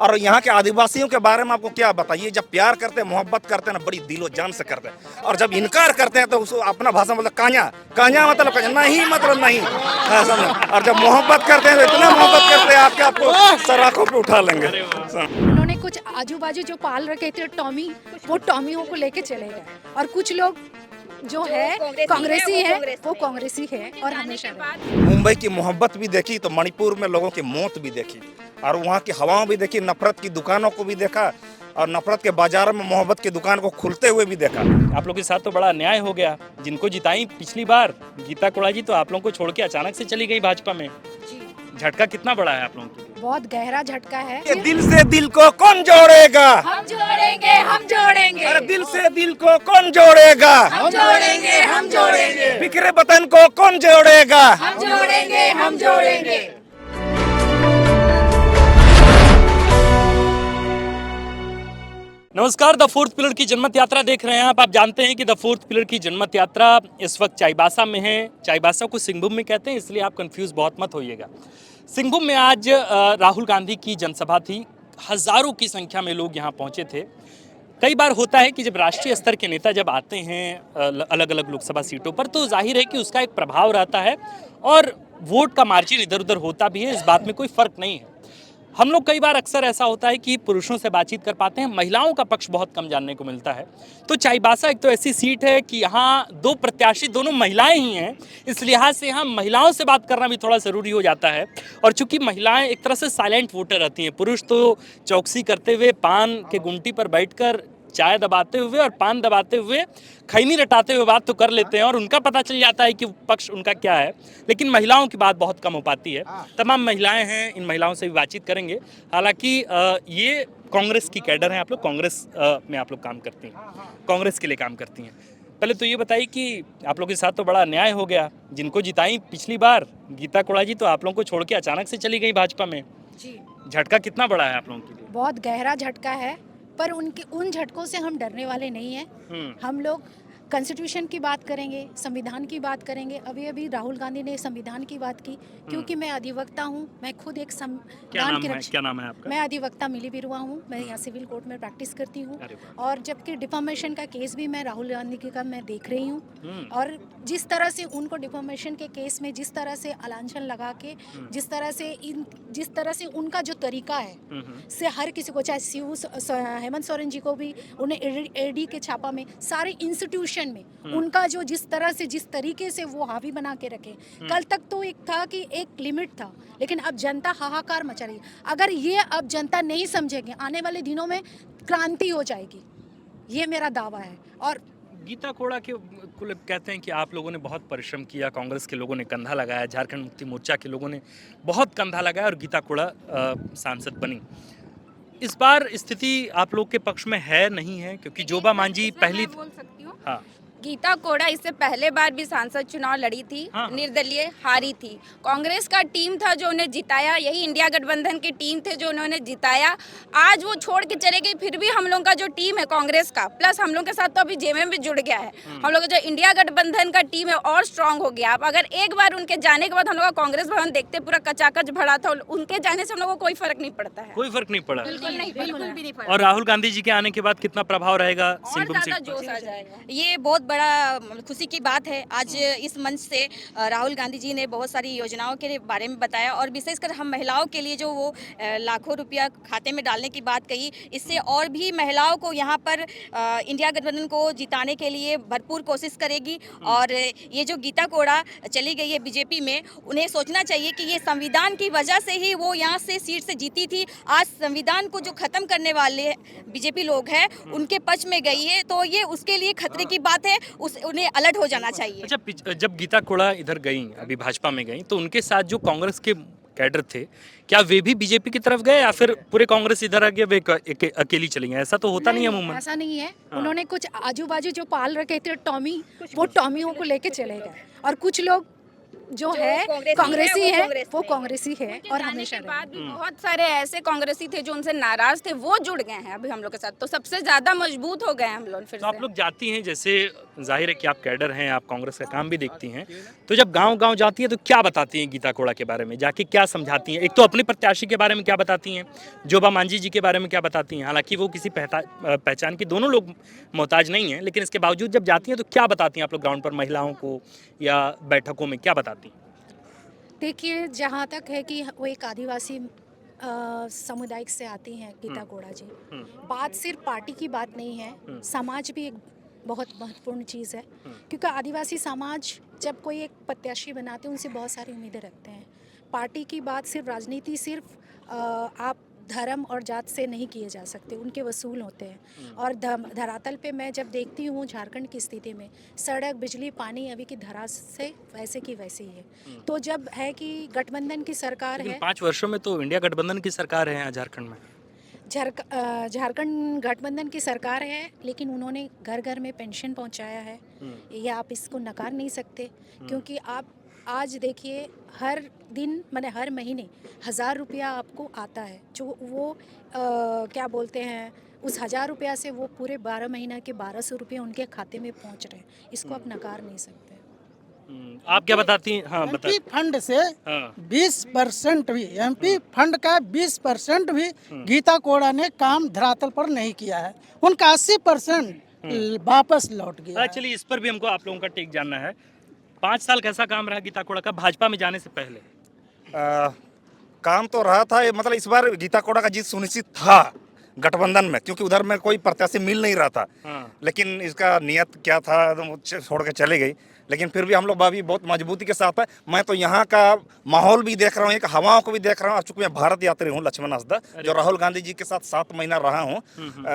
और यहाँ के आदिवासियों के बारे में आपको क्या बताइए, जब प्यार करते हैं मोहब्बत करते हैं ना, बड़ी दिलो जान से करते हैं, और जब इनकार करते हैं तो उसको अपना भाषा मतलब कांया कांया मतलब नहीं मतलब नहीं ऐसा नहीं। और जब मोहब्बत करते हैं तो इतना मोहब्बत करते हैं आपके आपको सराखों पे उठा लेंगे। उन्होंने कुछ आजू बाजू जो पाल रखे थे टॉमी, वो टॉमियों को लेके चले गए। और कुछ लोग जो है कांग्रेसी है, वो कांग्रेसी है और हमेशा रहे। मुंबई की मोहब्बत भी देखी तो मणिपुर में लोगों की मौत भी देखी, और वहाँ की हवाओं भी देखी, नफरत की दुकानों को भी देखा, और नफरत के बाजार में मोहब्बत की दुकान को खुलते हुए भी देखा। आप लोग के साथ तो बड़ा अन्याय हो गया। जिनको जिताई पिछली बार गीता कोड़ा जी, तो आप लोगों को छोड़ के अचानक से चली गई भाजपा में। झटका कितना बड़ा है आप लोगों के लिए? बहुत गहरा झटका है। ये दिल से दिल को कौन जोड़ेगा? हम जोड़ेंगे, हम जोड़ेंगे। अरे दिल से दिल को कौन जोड़ेगा? हम जोड़ेंगे, हम जोड़ेंगे। बिखरे वतन को कौन जोड़ेगा? हम जोड़ेंगे, हम जोड़ेंगे। नमस्कार, द फोर्थ पिलर की जनमत यात्रा देख रहे हैं आप जानते हैं कि द फोर्थ पिलर की जनमत यात्रा इस वक्त चाईबासा में है। चाईबासा को सिंहभूम में कहते हैं, इसलिए आप कंफ्यूज बहुत मत होइएगा। सिंहभूम में आज राहुल गांधी की जनसभा थी। हजारों की संख्या में लोग यहां पहुंचे थे। कई बार होता है कि जब राष्ट्रीय स्तर के नेता जब आते हैं अलग अलग लोकसभा सीटों पर, तो जाहिर है कि उसका एक प्रभाव रहता है और वोट का मार्जिन इधर उधर होता भी है। इस बात में कोई फर्क नहीं है। हम लोग कई बार अक्सर ऐसा होता है कि पुरुषों से बातचीत कर पाते हैं, महिलाओं का पक्ष बहुत कम जानने को मिलता है। तो चाईबासा एक तो ऐसी सीट है कि यहाँ दो प्रत्याशी दोनों महिलाएं ही हैं, इस लिहाज से यहाँ महिलाओं से बात करना भी थोड़ा ज़रूरी हो जाता है। और चूंकि महिलाएं एक तरह से साइलेंट वोटर रहती हैं, पुरुष तो चौकसी करते हुए पान के गुंटी पर बैठकर चाय दबाते हुए और पान दबाते हुए खैनी रटाते हुए बात तो कर लेते हैं और उनका पता चल जाता है कि पक्ष उनका क्या है। लेकिन महिलाओं की बात बहुत कम हो पाती है। तमाम महिलाएं हैं, इन महिलाओं से भी बातचीत करेंगे। हालांकि ये कांग्रेस की कैडर हैं। आप लोग कांग्रेस में आप लोग काम करती हैं, कांग्रेस के लिए काम करती हैं। पहले तो ये बताइए कि आप लोग के साथ तो बड़ा अन्याय हो गया। जिनको जिताई पिछली बार गीता कोड़ा जी, तो आप लोगों को छोड़ के अचानक से चली गई भाजपा में। जी, झटका कितना बड़ा है आप लोगों के लिए? बहुत गहरा झटका है, पर उन झटकों से हम डरने वाले नहीं हैं। हम लोग कॉन्स्टिट्यूशन की बात करेंगे, संविधान की बात करेंगे। अभी अभी राहुल गांधी ने संविधान की बात की, क्योंकि मैं अधिवक्ता हूँ। मैं खुद एक क्या नाम है आपका? मैं अधिवक्ता मिली बिरुआ हूँ। मैं यहाँ सिविल कोर्ट में प्रैक्टिस करती हूँ। और जबकि डिफॉर्मेशन का केस भी मैं राहुल गांधी का मैं देख रही हूँ। और जिस तरह से उनको डिफॉर्मेशन के केस में जिस तरह से अलांछन लगा के, जिस तरह से उनका जो तरीका है से हर किसी को, चाहे हेमंत सोरेन जी को भी, उन्हें ईडी के छापा में, सारे इंस्टीट्यूशन में उनका जो जिस तरीके से वो हावी बना के रखे। कल तक तो एक था कि एक लिमिट था, लेकिन अब जनता हाहाकार मचा रही है। अगर ये अब जनता नहीं समझेगी, आने वाले दिनों में क्रांति हो जाएगी, ये मेरा दावा है। और गीता कोड़ा के कहते हैं कि आप लोगों ने बहुत परिश्रम किया, कांग्रेस के लोगों ने कंधा लगाया, झारखंड मुक्ति मोर्चा के लोगों ने बहुत कंधा लगाया और गीता कोड़ा सांसद बनी। इस बार स्थिति आप लोग के पक्ष में है नहीं है, क्योंकि जोबा मांझी पहली बोल सकती हूँ। हाँ, गीता कोड़ा इससे पहले बार भी सांसद चुनाव लड़ी थी। हाँ। निर्दलीय हारी थी। कांग्रेस का टीम था जो उन्हें जिताया, यही इंडिया गठबंधन की टीम थे जो उन्होंने जिताया। आज वो छोड़ के चले गई, फिर भी हम लोग का जो टीम है कांग्रेस का, प्लस हम लोग के साथ तो अभी जेएमएम भी जुड़ गया है। हम लोग का जो इंडिया गठबंधन का टीम है और स्ट्रांग हो गया। अब अगर एक बार उनके जाने के बाद हम लोग का कांग्रेस भवन देखते पूरा कचाकच भरा था, उनके जाने से हम लोग को कोई फर्क नहीं पड़ता है। कोई फर्क नहीं पड़ा। बिल्कुल भी नहीं पड़ा। और राहुल गांधी जी के आने के बाद कितना प्रभाव रहेगा और सिंहभूम ज्यादा सीट पर? जोश आ जाएगा। ये बहुत बड़ा खुशी की बात है। आज इस मंच से राहुल गांधी जी ने बहुत सारी योजनाओं के बारे में बताया और विशेषकर हम महिलाओं के लिए जो वो लाखों रुपया खाते में डालने की बात कही, इससे और भी महिलाओं को यहाँ पर इंडिया गठबंधन को जिताने के लिए भरपूर कोशिश करेगी। और ये जो गीता कोड़ा चली गई है बीजेपी में, उन्हें सोचना चाहिए कि ये संविधान की वजह से ही वो यहाँ से सीट से जीती थी। आज संविधान को जो खत्म करने वाले बीजेपी लोग हैं उनके पक्ष में गई है, तो ये उसके लिए खतरे की बात है। उन्हें अलर्ट हो जाना चाहिए। अच्छा, जब गीता कोड़ा इधर गई, अभी भाजपा में गई, तो उनके साथ जो कांग्रेस के कैडर थे, क्या वे भी बीजेपी की तरफ गए या फिर पूरे कांग्रेस इधर आ गया, वे अकेली चली गई? ऐसा तो होता नहीं है अमूमन। ऐसा नहीं है। हाँ। उन्होंने कुछ आजू बाजू जो पाल रखे थे टॉमी, वो टॉमियों को लेके चले गए। और कुछ लोग जो जो है कांग्रेसी है, कांग्रेसी वो है, वो कांग्रेस में। कांग्रेसी है उनके और जाने हमेशा के रहेगा। बाद भी बहुत सारे ऐसे कांग्रेसी थे जो उनसे नाराज थे, वो जुड़ गए हैं अभी हम लोग के साथ, तो सबसे ज्यादा मजबूत हो गए हैं हम लोग फिर तो आप से। लोग जाती हैं, जैसे जाहिर है कि आप कैडर हैं, आप कांग्रेस का काम भी देखती हैं, तो जब गांव-गांव जाती हैं तो क्या बताती हैं गीता कोड़ा के बारे में? जाके क्या समझाती हैं? एक तो अपने प्रत्याशी के बारे में क्या बताती हैं, जोबा मांझी जी के बारे में क्या बताती हैं? हालांकि वो किसी पहचान की दोनों लोग मोहताज नहीं हैं, लेकिन इसके बावजूद जब जाती हैं तो क्या बताती हैं आप लोग ग्राउंड पर महिलाओं को या बैठकों में क्या बताती हैं? देखिए, जहाँ तक है कि वो एक आदिवासी समुदाय से आती हैं गीता कोड़ा जी, बात सिर्फ पार्टी की बात नहीं है, समाज भी एक बहुत महत्वपूर्ण चीज़ है, क्योंकि आदिवासी समाज जब कोई एक प्रत्याशी बनाते हैं उनसे बहुत सारी उम्मीदें रखते हैं। पार्टी की बात सिर्फ राजनीति सिर्फ आप धर्म और जात से नहीं किए जा सकते, उनके वसूल होते हैं। और धरातल पे मैं जब देखती हूँ झारखंड की स्थिति में, सड़क, बिजली, पानी अभी की धरा से वैसे की वैसे ही है। तो जब है कि गठबंधन की सरकार लेकिन है, 5 वर्षों में तो इंडिया गठबंधन की सरकार है यहाँ झारखंड में। झारखंड गठबंधन की सरकार है, लेकिन उन्होंने घर घर में पेंशन पहुंचाया है, ये आप इसको नकार नहीं सकते। क्योंकि आप आज देखिए, हर दिन माने हर महीने 1000 रुपया आपको आता है, जो वो क्या बोलते हैं, उस 1000 रुपया से वो पूरे 12 महीना के 1200 रुपये उनके खाते में पहुंच रहे हैं, इसको आप नकार नहीं सकते। आप क्या बताती हैं? हाँ एमपी फंड से हाँ 20% भी, एमपी फंड का 20% भी गीता कोड़ा ने काम धरातल पर नहीं किया है। उनका 80% वापस लौट गया है। चलिए, इस पर भी हमको आप लोगों का टेक जानना है। 5 साल कैसा काम रहा गीता कोड़ा का भाजपा में जाने से पहले? काम तो रहा था, मतलब इस बार गीता कोड़ा का जीत सुनिश्चित था गठबंधन में, क्योंकि उधर में कोई प्रत्याशी मिल नहीं रहा था। लेकिन इसका नियत क्या था, एकदम छोड़ के चले गई। लेकिन फिर भी हम लोग अभी बहुत मजबूती के साथ है। मैं तो यहाँ का माहौल भी देख रहा हूँ, एक हवाओं को भी देख रहा हूँ। चूंकि मैं भारत यात्री हूँ, लक्ष्मण हंसदा, जो राहुल गांधी जी के साथ 7 महीना रहा हूँ।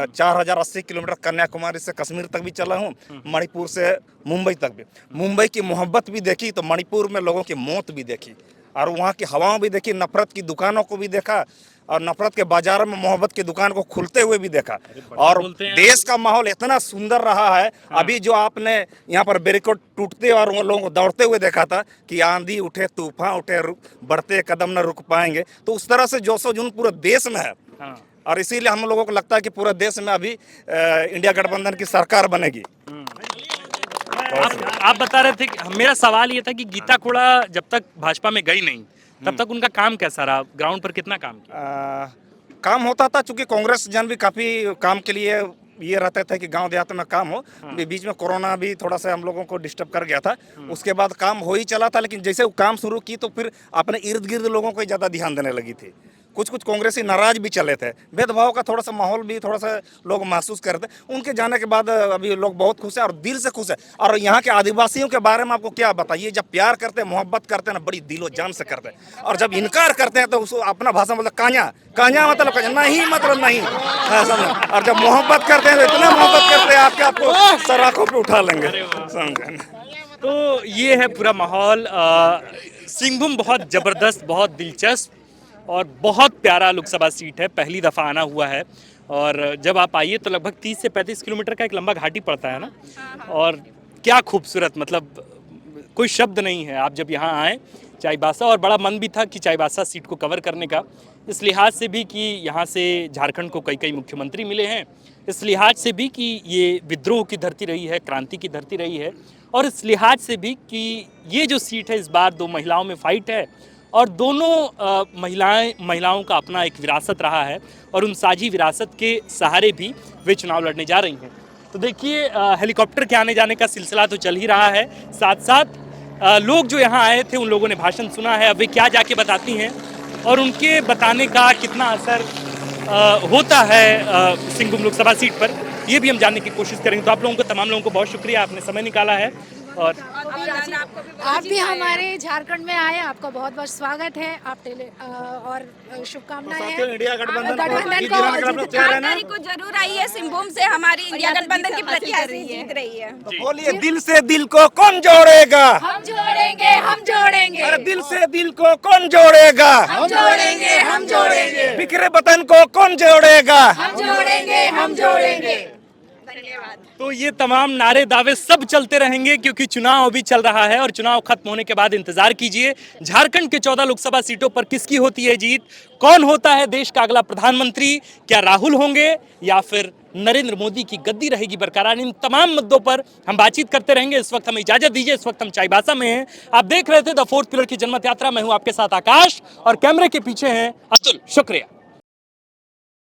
4080 किलोमीटर कन्याकुमारी से कश्मीर तक भी चला हूँ, मणिपुर से मुंबई तक भी। मुंबई की मोहब्बत भी देखी तो मणिपुर में लोगों की मौत भी देखी, और वहाँ की हवाओं भी देखी, नफरत की दुकानों को भी देखा, और नफरत के बाजारों में मोहब्बत की दुकान को खुलते हुए भी देखा। और देश का माहौल इतना सुंदर रहा है। अभी जो आपने यहाँ पर बैरिकेड टूटते और वो लोगों को दौड़ते हुए देखा था कि आंधी उठे, तूफान उठे, बढ़ते कदम न रुक पाएंगे, तो उस तरह से जोशो जुनून पूरे देश में है। और इसीलिए हम लोगों को लगता है कि पूरे देश में अभी इंडिया गठबंधन की सरकार बनेगी। आप बता रहे थे कि मेरा सवाल ये था कि गीता कोड़ा जब तक भाजपा में गई नहीं तब तक उनका काम कैसा रहा, ग्राउंड पर कितना काम किया? काम होता था, चूंकि कांग्रेस जन भी काफ़ी काम के लिए ये रहता था कि गांव देहात में काम हो। बीच में कोरोना भी थोड़ा सा हम लोगों को डिस्टर्ब कर गया था, उसके बाद काम हो ही चला था। लेकिन जैसे वो काम शुरू की तो फिर अपने इर्द गिर्द लोगों को ज़्यादा ध्यान देने लगी थी। कुछ कांग्रेसी नाराज भी चले थे, भेदभाव का थोड़ा सा माहौल भी थोड़ा सा लोग महसूस करते। उनके जाने के बाद अभी लोग बहुत खुश हैं और दिल से खुश है। और यहाँ के आदिवासियों के बारे में आपको क्या बताइए, जब प्यार करते हैं, मोहब्बत करते हैं ना, बड़ी दिलो जान से करते हैं। और जब इनकार करते हैं तो उसको अपना भाषा मतलब कान्या, कान्या मतलब नहीं, मतलब नहीं, समझे। और जब मोहब्बत करते हैं तो इतना मोहब्बत करते हैं आपको सराखों पे उठा लेंगे, समझे। तो ये है पूरा माहौल। सिंहभूम बहुत ज़बरदस्त, बहुत दिलचस्प और बहुत प्यारा लोकसभा सीट है। पहली दफ़ा आना हुआ है और जब आप आइए तो लगभग 30 से 35 किलोमीटर का एक लंबा घाटी पड़ता है ना, और क्या खूबसूरत, मतलब कोई शब्द नहीं है। आप जब यहाँ आए चाईबासा, और बड़ा मन भी था कि चाईबासा सीट को कवर करने का, इस लिहाज से भी कि यहाँ से झारखंड को कई मुख्यमंत्री मिले हैं, इस लिहाज से भी कि ये विद्रोह की धरती रही है, क्रांति की धरती रही है, और इस लिहाज से भी कि ये जो सीट है इस बार 2 महिलाओं में फाइट है, और दोनों महिलाओं का अपना एक विरासत रहा है, और उन साझी विरासत के सहारे भी वे चुनाव लड़ने जा रही हैं। तो देखिए, हेलीकॉप्टर के आने जाने का सिलसिला तो चल ही रहा है, साथ साथ लोग जो यहाँ आए थे उन लोगों ने भाषण सुना है। अब वे क्या जाके बताती हैं और उनके बताने का कितना असर होता है सिंहभूम लोकसभा सीट पर, ये भी हम जानने की कोशिश करेंगे। तो आप लोगों को, तमाम लोगों को बहुत शुक्रिया, आपने समय निकाला है। और आप भी हमारे झारखंड में आए, आपका बहुत बहुत स्वागत है। आप और शुभकामनाएं हैं इंडिया गठबंधन को 4 तारीख को जरूर आइए। सिंहभूम से हमारी इंडिया गठबंधन की प्रत्याशी जीत रही है। बोलिए, दिल से दिल को कौन जोड़ेगा? हम जोड़ेंगे, हम जोड़ेंगे। अरे दिल से दिल को कौन जोड़ेगा? हम जोड़ेंगे, हम जोड़ेंगे। बिखरे वतन को कौन जोड़ेगा? हम जोड़ेंगे, हम जोड़ेंगे। धन्यवाद। तो ये तमाम नारे दावे सब चलते रहेंगे क्योंकि चुनाव अभी चल रहा है और चुनाव खत्म होने के बाद इंतजार कीजिए झारखंड के 14 लोकसभा सीटों पर किसकी होती है जीत, कौन होता है देश का अगला प्रधानमंत्री, क्या राहुल होंगे या फिर नरेंद्र मोदी की गद्दी रहेगी बरकरार। इन तमाम मुद्दों पर हम बातचीत करते रहेंगे। इस वक्त हमें इजाजत दीजिए, इस वक्त हम चाईबासा में हैं। आप देख रहे थे द फोर्थ पिलर की जनमत यात्रा। मैं हूं आपके साथ आकाश और कैमरे के पीछे हैं अतुल। शुक्रिया।